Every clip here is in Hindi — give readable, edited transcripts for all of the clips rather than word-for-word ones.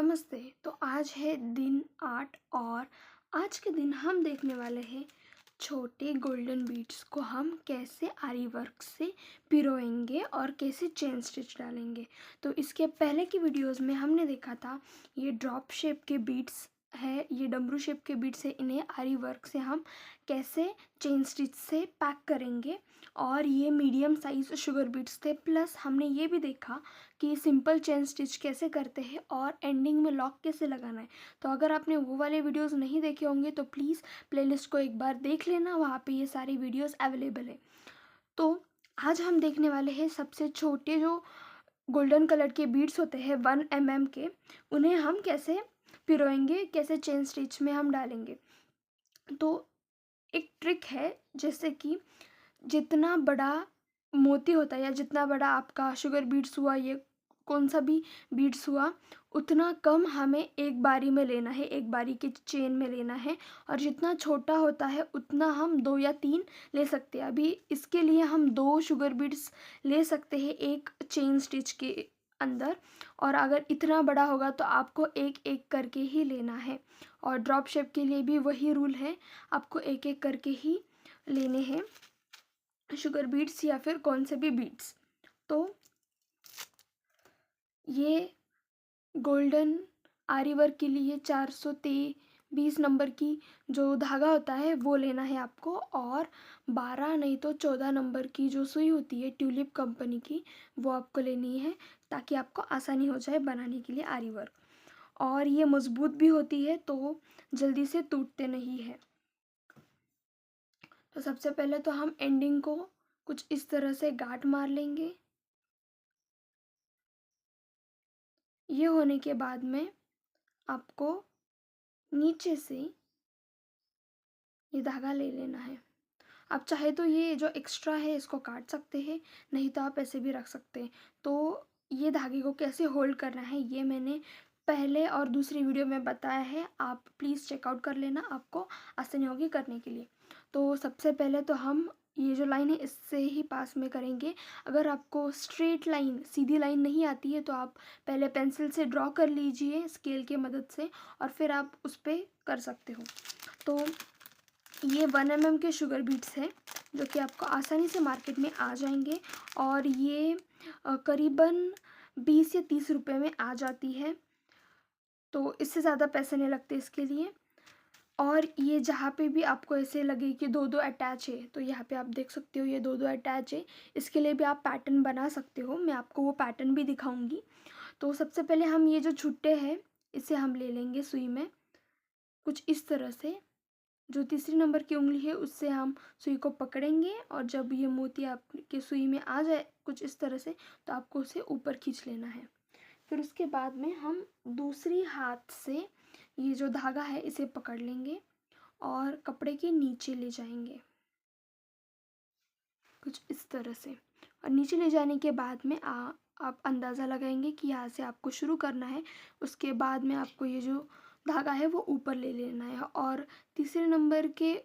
नमस्ते। तो आज है दिन 8 और आज के दिन हम देखने वाले हैं छोटे गोल्डन बीड्स को हम कैसे आरी वर्क से पिरोएंगे और कैसे चेन स्टिच डालेंगे। तो इसके पहले की वीडियोस में हमने देखा था ये ड्रॉप शेप के बीड्स है, ये डमरू शेप के बीड्स है, इन्हें आरी वर्क से हम कैसे चेन स्टिच से पैक करेंगे। और ये मीडियम साइज शुगर बीड्स थे। प्लस हमने ये भी देखा कि सिंपल चेन स्टिच कैसे करते हैं और एंडिंग में लॉक कैसे लगाना है। तो अगर आपने वो वाले वीडियोस नहीं देखे होंगे तो प्लीज़ प्लेलिस्ट को एक बार देख लेना, वहाँ पे ये सारी वीडियोस अवेलेबल है। तो आज हम देखने वाले हैं सबसे छोटे जो गोल्डन कलर के बीड्स होते हैं 1 mm के, उन्हें हम कैसे पिरोएंगे, कैसे चेन स्टिच में हम डालेंगे। तो एक ट्रिक है, जैसे कि जितना बड़ा मोती होता है या जितना बड़ा आपका शुगर बीड्स हुआ, ये कौन सा भी बीड्स हुआ, उतना कम हमें एक बारी में लेना है, एक बारी के चेन में लेना है। और जितना छोटा होता है उतना हम 2 या 3 ले सकते हैं। अभी इसके लिए हम 2 शुगर बीड्स ले सकते हैं एक चेन स्टिच के अंदर। और अगर इतना बड़ा होगा तो आपको एक एक करके ही लेना है। और ड्रॉप शेप के लिए भी वही रूल है, आपको एक एक करके ही लेने हैं शुगर बीड्स या फिर कौन से भी बीड्स। तो ये गोल्डन आरी वर्क के लिए 423 नंबर की जो धागा होता है वो लेना है आपको, और 12 नहीं तो 14 नंबर की जो सुई होती है ट्यूलिप कंपनी की, वो आपको लेनी है, ताकि आपको आसानी हो जाए बनाने के लिए आरी वर्क। और ये मज़बूत भी होती है तो जल्दी से टूटते नहीं है। तो सबसे पहले तो हम एंडिंग को कुछ इस तरह से गांठ मार लेंगे। ये होने के बाद में आपको नीचे से ये धागा ले लेना है। आप चाहे तो ये जो एक्स्ट्रा है इसको काट सकते हैं, नहीं तो आप ऐसे भी रख सकते हैं। तो ये धागे को कैसे होल्ड करना है ये मैंने पहले और दूसरी वीडियो में बताया है, आप प्लीज़ चेकआउट कर लेना, आपको आसानी होगी करने के लिए। तो सबसे पहले तो हम ये जो लाइन है इससे ही पास में करेंगे। अगर आपको स्ट्रेट लाइन, सीधी लाइन नहीं आती है तो आप पहले पेंसिल से ड्रॉ कर लीजिए स्केल की मदद से, और फिर आप उस पर कर सकते हो। तो ये 1 mm के शुगर बीट्स हैं जो कि आपको आसानी से मार्केट में आ जाएंगे, और ये करीबन 20 या 30 रुपए में आ जाती है। तो इससे ज़्यादा पैसे नहीं लगते इसके लिए। और ये जहाँ पे भी आपको ऐसे लगे कि 2-2 अटैच है, तो यहाँ पे आप देख सकते हो ये 2-2 अटैच है। इसके लिए भी आप पैटर्न बना सकते हो, मैं आपको वो पैटर्न भी दिखाऊंगी। तो सबसे पहले हम ये जो छुट्टे हैं इसे हम ले लेंगे सुई में कुछ इस तरह से। जो तीसरी नंबर की उंगली है उससे हम सुई को पकड़ेंगे, और जब ये मोती आपके सुई में आ जाए कुछ इस तरह से, तो आपको उसे ऊपर खींच लेना है। फिर उसके बाद में हम दूसरी हाथ से ये जो धागा है इसे पकड़ लेंगे और कपड़े के नीचे ले जाएंगे कुछ इस तरह से। और नीचे ले जाने के बाद में आप अंदाज़ा लगाएंगे कि यहाँ से आपको शुरू करना है। उसके बाद में आपको ये जो धागा है वो ऊपर ले लेना है, और तीसरे नंबर के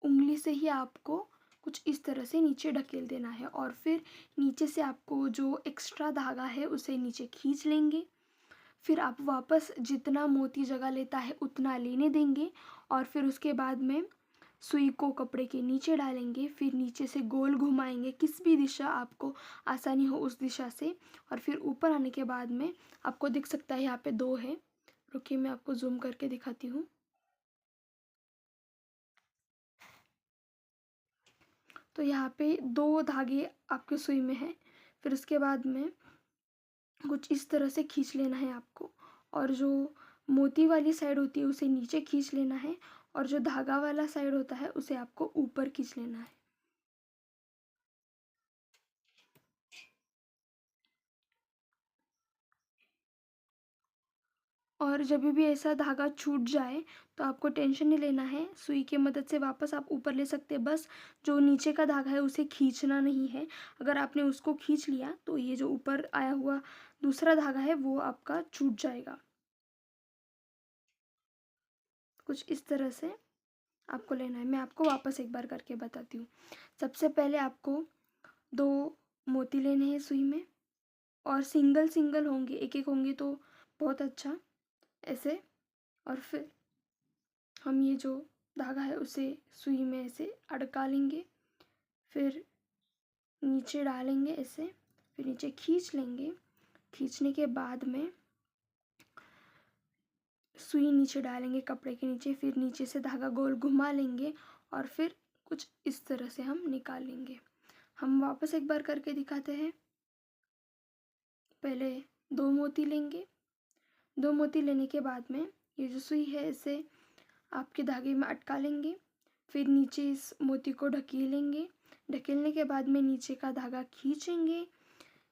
उंगली से ही आपको कुछ इस तरह से नीचे ढकेल देना है। और फिर नीचे से आपको जो एक्स्ट्रा धागा है उसे नीचे खींच लेंगे। फिर आप वापस जितना मोती जगह लेता है उतना लेने देंगे, और फिर उसके बाद में सुई को कपड़े के नीचे डालेंगे। फिर नीचे से गोल घुमाएंगे, किस भी दिशा आपको आसानी हो उस दिशा से। और फिर ऊपर आने के बाद में आपको दिख सकता है यहाँ पे 2 है। रुकिए मैं आपको जूम करके दिखाती हूँ। तो यहाँ पे 2 धागे आपके सुई में है। फिर उसके बाद में कुछ इस तरह से खींच लेना है आपको, और जो मोती वाली साइड होती है उसे नीचे खींच लेना है, और जो धागा वाला साइड होता है उसे आपको ऊपर खींच लेना है। और जब भी ऐसा धागा छूट जाए तो आपको टेंशन नहीं लेना है, सुई की मदद से वापस आप ऊपर ले सकते हैं। बस जो नीचे का धागा है उसे खींचना नहीं है। अगर आपने उसको खींच लिया तो ये जो ऊपर आया हुआ दूसरा धागा है वो आपका छूट जाएगा। कुछ इस तरह से आपको लेना है। मैं आपको वापस एक बार करके बताती हूँ। सबसे पहले आपको 2 मोती लेने हैं सुई में, और सिंगल सिंगल होंगे, एक एक होंगे तो बहुत अच्छा। ऐसे। और फिर हम ये जो धागा है उसे सुई में ऐसे अड़का लेंगे, फिर नीचे डालेंगे ऐसे, फिर नीचे खींच लेंगे। खींचने के बाद में सुई नीचे डालेंगे कपड़े के नीचे, फिर नीचे से धागा गोल घुमा लेंगे और फिर कुछ इस तरह से हम निकाल लेंगे। हम वापस एक बार करके दिखाते हैं। पहले 2 मोती लेंगे। 2 मोती लेने के बाद में ये जो सुई है इसे आपके धागे में अटका लेंगे, फिर नीचे इस मोती को ढकेलेंगे। ढकेलने के बाद में नीचे का धागा खींचेंगे।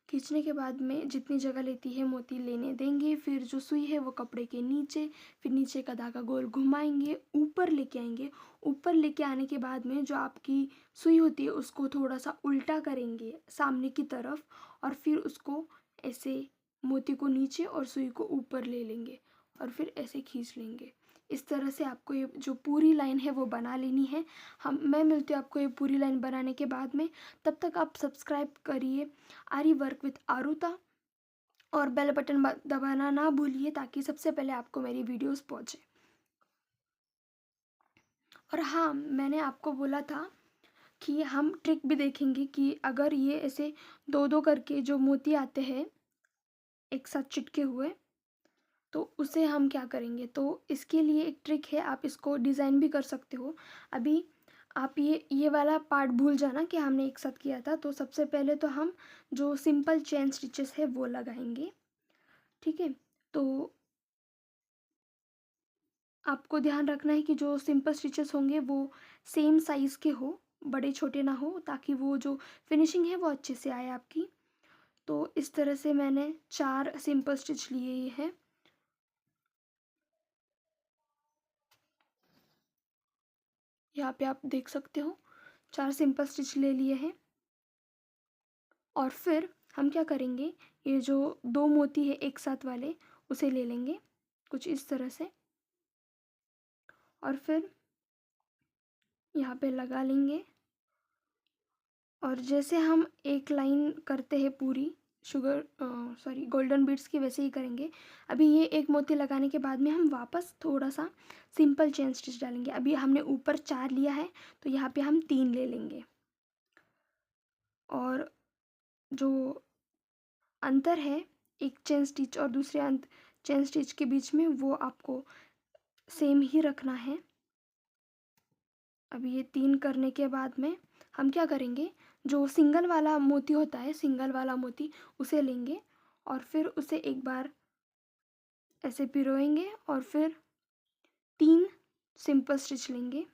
खींचने के बाद में जितनी जगह लेती है मोती लेने देंगे। फिर जो सुई है वो कपड़े के नीचे, फिर नीचे का धागा गोल घुमाएंगे, ऊपर लेके आएंगे। ऊपर लेके आने के बाद में जो आपकी सुई होती है उसको थोड़ा सा उल्टा करेंगे सामने की तरफ, और फिर उसको ऐसे मोती को नीचे और सुई को ऊपर ले लेंगे और फिर ऐसे खींच लेंगे। इस तरह से आपको ये जो पूरी लाइन है वो बना लेनी है। मैं मिलती हूँ आपको ये पूरी लाइन बनाने के बाद में। तब तक आप सब्सक्राइब करिए आरी वर्क विथ आरुता और बेल बटन दबाना ना भूलिए ताकि सबसे पहले आपको मेरी वीडियोस पहुँचे। और हाँ, मैंने आपको बोला था कि हम ट्रिक भी देखेंगे कि अगर ये ऐसे 2-2 करके जो मोती आते हैं एक साथ चिटके हुए, तो उसे हम क्या करेंगे। तो इसके लिए एक ट्रिक है, आप इसको डिज़ाइन भी कर सकते हो। अभी आप ये वाला पार्ट भूल जाना कि हमने एक साथ किया था। तो सबसे पहले तो हम जो सिंपल चेन स्टिचेस है वो लगाएंगे, ठीक है। तो आपको ध्यान रखना है कि जो सिंपल स्टिचेस होंगे वो सेम साइज़ के हो, बड़े छोटे ना हो, ताकि वो जो फिनिशिंग है वो अच्छे से आए आपकी। तो इस तरह से मैंने 4 सिंपल स्टिच लिए हैं। यहाँ पे आप देख सकते हो 4 सिंपल स्टिच ले लिए हैं। और फिर हम क्या करेंगे, ये जो 2 मोती है एक साथ वाले उसे ले लेंगे कुछ इस तरह से, और फिर यहाँ पे लगा लेंगे। और जैसे हम एक लाइन करते हैं पूरी गोल्डन बीड्स की, वैसे ही करेंगे। अभी ये एक मोती लगाने के बाद में हम वापस थोड़ा सा सिंपल चेन स्टिच डालेंगे। अभी हमने ऊपर 4 लिया है तो यहाँ पे हम 3 ले लेंगे। और जो अंतर है एक चेन स्टिच और दूसरे चेन स्टिच के बीच में, वो आपको सेम ही रखना है। अभी ये 3 करने के बाद में हम क्या करेंगे, जो सिंगल वाला मोती होता है, सिंगल वाला मोती उसे लेंगे और फिर उसे एक बार ऐसे पिरोएंगे और फिर 3 सिंपल स्टिच लेंगे।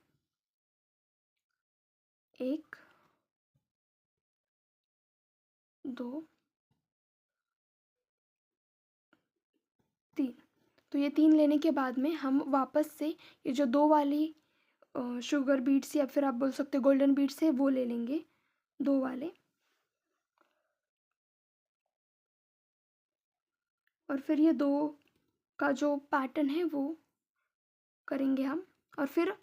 1 2 3। तो ये 3 लेने के बाद में हम वापस से ये जो 2 वाली शुगर बीड्स या फिर आप बोल सकते हो गोल्डन बीड्स है वो ले लेंगे, 2 वाले। और फिर ये 2 का जो पैटर्न है वो करेंगे हम। और फिर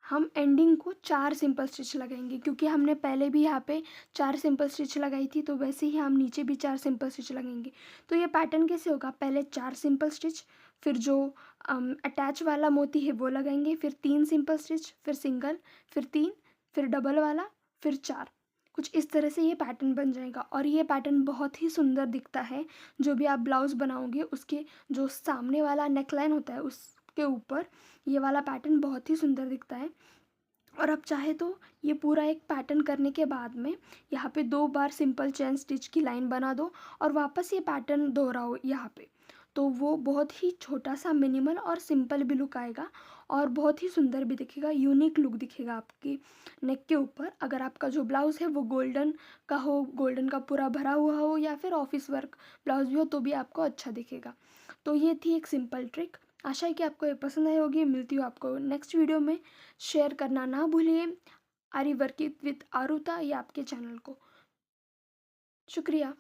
हम एंडिंग को 4 सिंपल स्टिच लगाएंगे, क्योंकि हमने पहले भी यहाँ पे 4 सिंपल स्टिच लगाई थी, तो वैसे ही हम नीचे भी 4 सिंपल स्टिच लगाएंगे। तो ये पैटर्न कैसे होगा, पहले 4 सिंपल स्टिच, फिर जो अटैच वाला मोती है वो लगाएंगे, फिर 3 सिंपल स्टिच, फिर सिंगल, फिर 3, फिर डबल वाला, फिर 4। कुछ इस तरह से ये पैटर्न बन जाएगा। और ये पैटर्न बहुत ही सुंदर दिखता है। जो भी आप ब्लाउज़ बनाओगे उसके जो सामने वाला नेकलाइन होता है उसके ऊपर ये वाला पैटर्न बहुत ही सुंदर दिखता है। और आप चाहे तो ये पूरा एक पैटर्न करने के बाद में यहाँ पे 2 बार सिंपल चेन स्टिच की लाइन बना दो और वापस ये पैटर्न दोहराओ यहाँ पे, तो वो बहुत ही छोटा सा मिनिमल और सिंपल भी लुक आएगा और बहुत ही सुंदर भी दिखेगा, यूनिक लुक दिखेगा आपकी नेक के ऊपर। अगर आपका जो ब्लाउज़ है वो गोल्डन का हो, गोल्डन का पूरा भरा हुआ हो, या फिर ऑफिस वर्क ब्लाउज़ भी हो, तो भी आपको अच्छा दिखेगा। तो ये थी एक सिंपल ट्रिक। आशा है कि आपको ये पसंद आई होगी। मिलती हूँ आपको नेक्स्ट वीडियो में। शेयर करना ना भूलिए आरी वर्क विथ आरुता, ये आपके चैनल को। शुक्रिया।